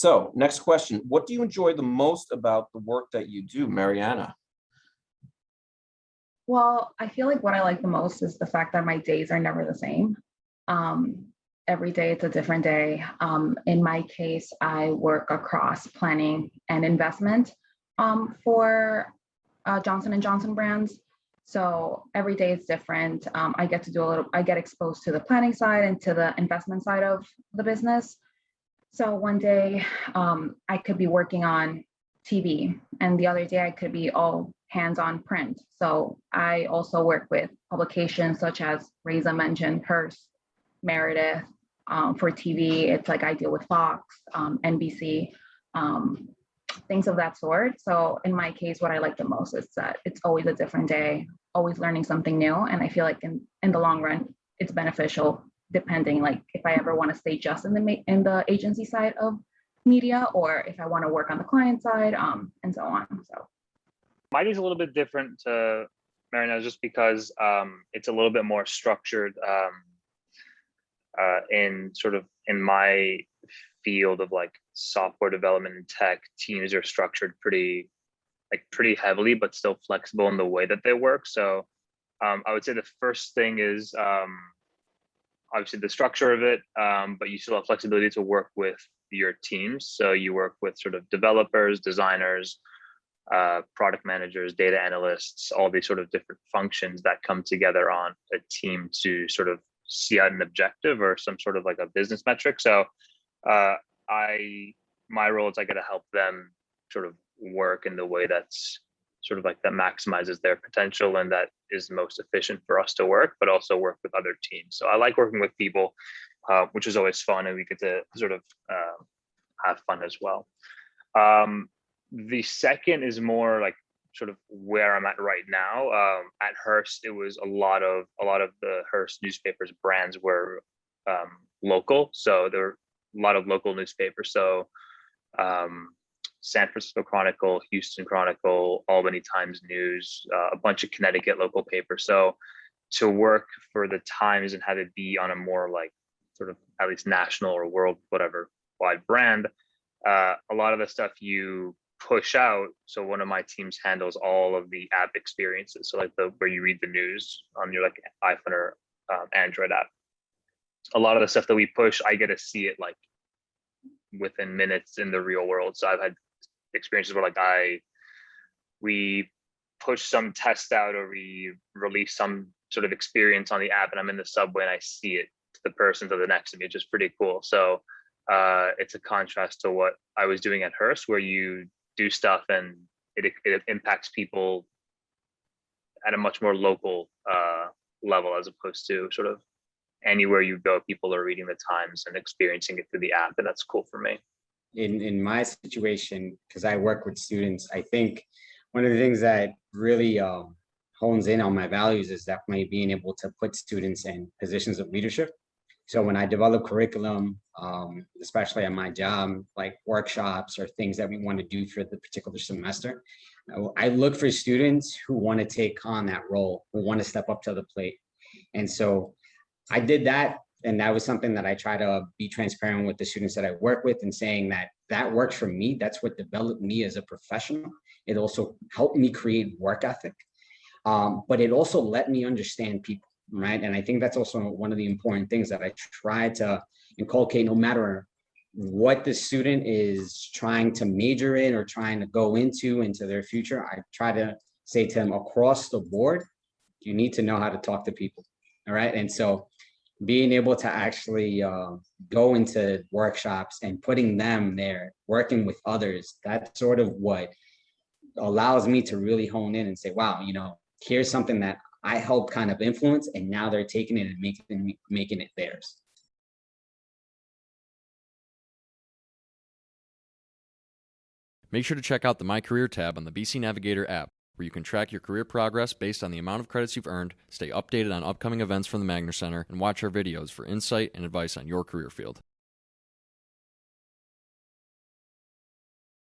So next question, what do you enjoy the most about the work that you do, Mariana? Well, I feel like what I like the most is the fact that my days are never the same. Um, every day it's a different day. In my case, I work across planning and investment for Johnson and Johnson brands. So every day is different. I get to do a little. I get exposed to the planning side and to the investment side of the business. So one day I could be working on TV, and the other day I could be all hands on print. So I also work with publications such as Reza mentioned, Hearst, Meredith. For TV, it's like I deal with Fox, NBC, um, things of that sort. So in my case, what I like the most is that it's always a different day, always learning something new. And I feel like in the long run, it's beneficial depending like if I ever want to stay just in the agency side of media or if I want to work on the client side, and so on. So mine is a little bit different to Marina just because it's a little bit more structured in sort of in my field of like software development and tech. Teams are structured pretty heavily, but still flexible in the way that they work. So I would say the first thing is obviously the structure of it, but you still have flexibility to work with your teams. So you work with sort of developers, designers, product managers, data analysts, all these sort of different functions that come together on a team to sort of see out an objective or some sort of like a business metric. So my role is I get to help them sort of work in the way that's sort of like that maximizes their potential and that is most efficient for us to work, but also work with other teams. So I like working with people, which is always fun, and we get to sort of have fun as well. The second is more like sort of where I'm at right now. At Hearst, it was a lot of the Hearst newspapers brands were local, so there were a lot of local newspapers. So San Francisco Chronicle, Houston Chronicle, Albany Times News, a bunch of Connecticut local papers. So to work for the Times and have it be on a more like sort of at least national or world, whatever wide brand, a lot of the stuff you push out. So one of my teams handles all of the app experiences. So like where you read the news on your like iPhone or Android app. A lot of the stuff that we push, I get to see it like within minutes in the real world. So I've had experiences where like we push some test out or we release some sort of experience on the app and I'm in the subway and I see it to the person to the next to me, which is pretty cool. So it's a contrast to what I was doing at Hearst, where you do stuff and it impacts people at a much more local level, as opposed to sort of anywhere you go, people are reading the Times and experiencing it through the app, and that's cool for me. In my situation, because I work with students, I think one of the things that really hones in on my values is definitely being able to put students in positions of leadership. So when I develop curriculum, especially at my job, like workshops or things that we want to do for the particular semester, I look for students who want to take on that role, who want to step up to the plate. And so I did that. And that was something that I try to be transparent with the students that I work with and saying that that works for me. That's what developed me as a professional. It also helped me create work ethic, but it also let me understand people, right? And I think that's also one of the important things that I try to inculcate, no matter what the student is trying to major in or trying to go into their future. I try to say to them across the board, you need to know how to talk to people, all right? And so being able to actually go into workshops and putting them there, working with others, that's sort of what allows me to really hone in and say, wow, you know, here's something that I helped kind of influence, and now they're taking it and making it theirs. Make sure to check out the My Career tab on the BC Navigator app, where you can track your career progress based on the amount of credits you've earned, stay updated on upcoming events from the Magner Center, and watch our videos for insight and advice on your career field.